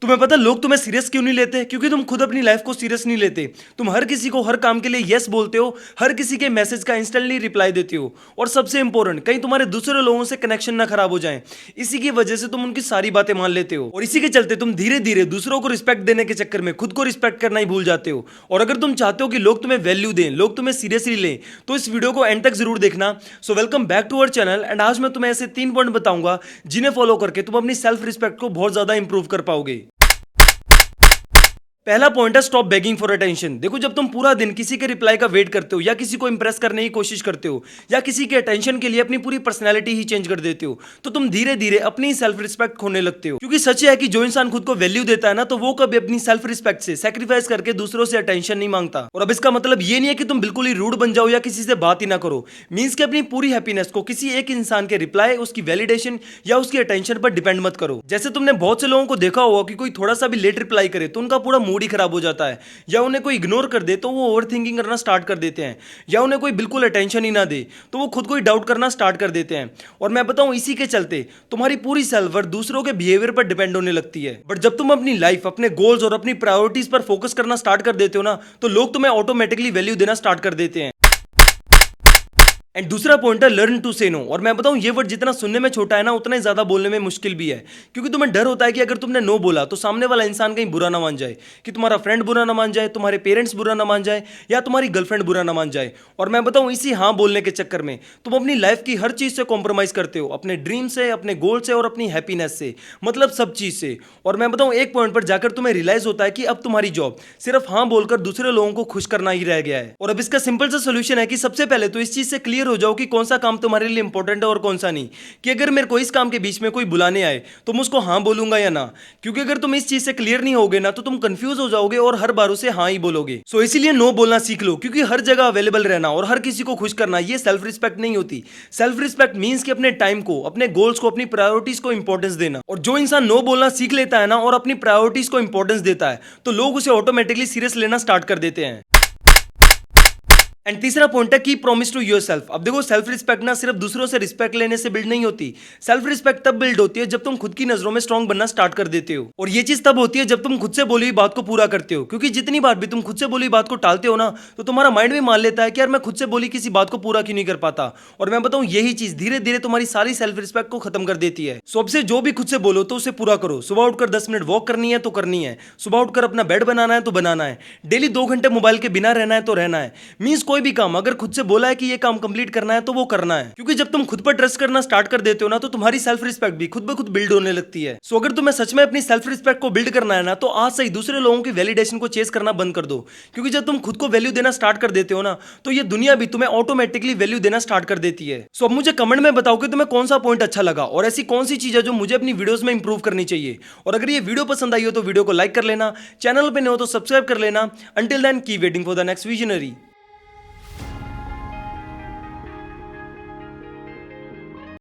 तुम्हें पता लोग तुम्हें सीरियस क्यों नहीं लेते? क्योंकि तुम खुद अपनी लाइफ को सीरियस नहीं लेते। तुम हर किसी को हर काम के लिए यस बोलते हो, हर किसी के मैसेज का इंस्टेंटली रिप्लाई देते हो, और सबसे इंपॉर्टेंट, कहीं तुम्हारे दूसरे लोगों से कनेक्शन ना खराब हो जाए, इसी की वजह से तुम उनकी सारी बातें मान लेते हो, और इसी के चलते तुम धीरे धीरे दूसरों को रिस्पेक्ट देने के चक्कर में खुद को रिस्पेक्ट करना ही भूल जाते हो। और अगर तुम चाहते हो कि लोग तुम्हें वैल्यू दें, लोग तुम्हें सीरियसली लें, तो इस वीडियो को एंड तक जरूर देखना। So welcome back to our channel, and आज मैं तुम्हें ऐसे 3 पॉइंट बताऊंगा जिन्हें फॉलो करके तुम अपनी सेल्फ रिस्पेक्ट को बहुत ज्यादा इंप्रूव कर पाओगे। पहला पॉइंट है स्टॉप बेगिंग फॉर अटेंशन। देखो, जब तुम पूरा दिन किसी के रिप्लाई का वेट करते हो, या किसी को इंप्रेस करने की कोशिश करते हो, या किसी के अटेंशन के लिए अपनी पूरी पर्सनैलिटी ही चेंज कर देते हो, तो तुम धीरे धीरे अपनी सेल्फ रिस्पेक्ट खोने लगते हो। क्योंकि सच है कि जो इंसान खुद को वैल्यू देता है ना, तो वो कभी अपनी सेल्फ रिस्पेक्ट से सैक्रिफाइस करके दूसरों से अटेंशन नहीं मांगता। और अब इसका मतलब ये नहीं है कि तुम बिल्कुल ही रूड बन जाओ या किसी से बात ही ना करो। मींस कि अपनी पूरी हैप्पीनेस को किसी एक इंसान के रिप्लाई, उसकी वैलिडेशन या उसकी अटेंशन पर डिपेंड मत करो। जैसे तुमने बहुत से लोगों को देखा होगा कि कोई थोड़ा सा भी लेट रिप्लाई करे तो उनका पूरा मूड ही खराब हो जाता है, या उन्हें कोई इग्नोर कर दे तो वो ओवर थिंकिंग करना स्टार्ट कर देते हैं, या उन्हें कोई बिल्कुल अटेंशन ही ना दे तो वो खुद को ही डाउट करना स्टार्ट कर देते हैं। और मैं बताऊं, इसी के चलते तुम्हारी पूरी सेल्फ वर्थ दूसरों के बिहेवियर पर डिपेंड होने लगती है। बट जब तुम अपनी लाइफ, अपने गोल्स और अपनी प्रायोरिटीज पर फोकस करना स्टार्ट कर देते हो ना, तो लोग तुम्हें ऑटोमेटिकली वैल्यू देना स्टार्ट कर देते हैं। एंड दूसरा पॉइंट है लर्न टू से नो। और मैं बताऊं, ये वर्ड जितना सुनने में छोटा है ना, उतना ही ज्यादा बोलने में मुश्किल भी है। क्योंकि तुम्हें डर होता है कि अगर तुमने नो बोला तो सामने वाला इंसान कहीं बुरा ना मान जाए, कि तुम्हारा फ्रेंड बुरा ना मान जाए, तुम्हारे पेरेंट्स बुरा ना मान जाए, या तुम्हारी गर्लफ्रेंड बुरा ना मान जाए। और मैं बताऊं, इसी हाँ बोलने के चक्कर में तुम अपनी लाइफ की हर चीज से कॉम्प्रोमाइज करते हो, अपने ड्रीम से, अपने गोल से, और अपनी हैप्पीनेस से, मतलब सब चीज से। और मैं बताऊं, एक पॉइंट पर जाकर तुम्हें रियलाइज होता है कि अब तुम्हारी जॉब सिर्फ हाँ बोलकर दूसरे लोगों को खुश करना ही रह गया है। और अब इसका सिंपल सा सोल्यूशन है कि सबसे पहले तो इस चीज से क्लियर हो जाओ कि कौन सा काम तुम्हारे लिए इंपॉर्टेंट है और कौन सा नहीं। कि अगर मेरे को इस काम के बीच में कोई बुलाने आए तो मैं उसको हाँ बोलूंगा या ना। क्योंकि अगर तुम इस चीज से क्लियर नहीं होगे ना, तो तुम कंफ्यूज हो जाओगे और हर बार उसे हाँ ही बोलोगे। सो इसीलिए नो बोलना सीख लो, क्योंकि हर जगह अवेलेबल रहना और हर किसी को खुश करना, ये सेल्फ रिस्पेक्ट नहीं होती। सेल्फ रिस्पेक्ट मींस कि अपने टाइम को, अपने गोल्स को, अपनी प्रायोरिटीज को इंपॉर्टेंस देना। और जो इंसान नो बोलना सीख लेता है ना, और अपनी प्रायोरिटीज को इंपॉर्टेंस देता है, तो लोग उसे ऑटोमेटिकली सीरियस लेना स्टार्ट कर देते हैं। एंड तीसरा पॉइंट है की प्रॉमिस टू योरसेल्फ। अब देखो, सेल्फ रिस्पेक्ट ना सिर्फ दूसरों से रिस्पेक्ट लेने से बिल्ड नहीं होती। सेल्फ रिस्पेक्ट तब बिल्ड होती है जब तुम खुद की नजरों में स्ट्रांग बनना स्टार्ट कर देते हो। और ये चीज तब होती है जब तुम खुद से बोली हुई बात को पूरा करते हो। क्योंकि जितनी बार भी तुम खुद से बोली हुई बात को टालते हो ना, तो तुम्हारा माइंड भी मान लेता है कि यार मैं खुद से बोली किसी बात को पूरा क्यों नहीं कर पाता। और मैं बताऊं, यही चीज धीरे धीरे तुम्हारी सारी सेल्फ रिस्पेक्ट को खत्म कर देती है। सो अब से जो भी खुद से बोलो तो उसे पूरा करो। सुबह उठकर 10 मिनट वॉक करनी है तो करनी है, सुबह उठकर अपना बेड बनाना है तो बनाना है, डेली 2 घंटे मोबाइल के बिना रहना है तो रहना है। मींस कोई भी काम अगर खुद से बोला है कि ये काम कंप्लीट करना है तो वो करना है। क्योंकि जब तुम खुद पर ट्रस्ट करना स्टार्ट कर देते हो ना, तो तुम्हारी सेल्फ रिस्पेक्ट भी खुद ब खुद बिल्ड होने लगती है। सो अगर तुम्हें सच में अपनी सेल्फ रिस्पेक्ट को बिल्ड करना है ना, तो आज से ही दूसरे लोगों की वैलिडेशन को चेस करना बंद कर दो। क्योंकि जब तुम खुद को वैल्यू देना स्टार्ट कर देते हो ना, तो ये दुनिया भी तुम्हें ऑटोमेटिकली वैल्यू देना स्टार्ट कर देती है। सो अब मुझे कमेंट में बताओ कि तुम्हें कौन सा पॉइंट अच्छा लगा, और ऐसी कौन सी चीज है जो मुझे अपनी वीडियोस में इंप्रूव करनी चाहिए। और अगर ये वीडियो पसंद आई हो तो वीडियो को लाइक कर लेना, चैनल पे नहीं हो तो सब्सक्राइब कर लेना। Until then keep waiting for the next visionary.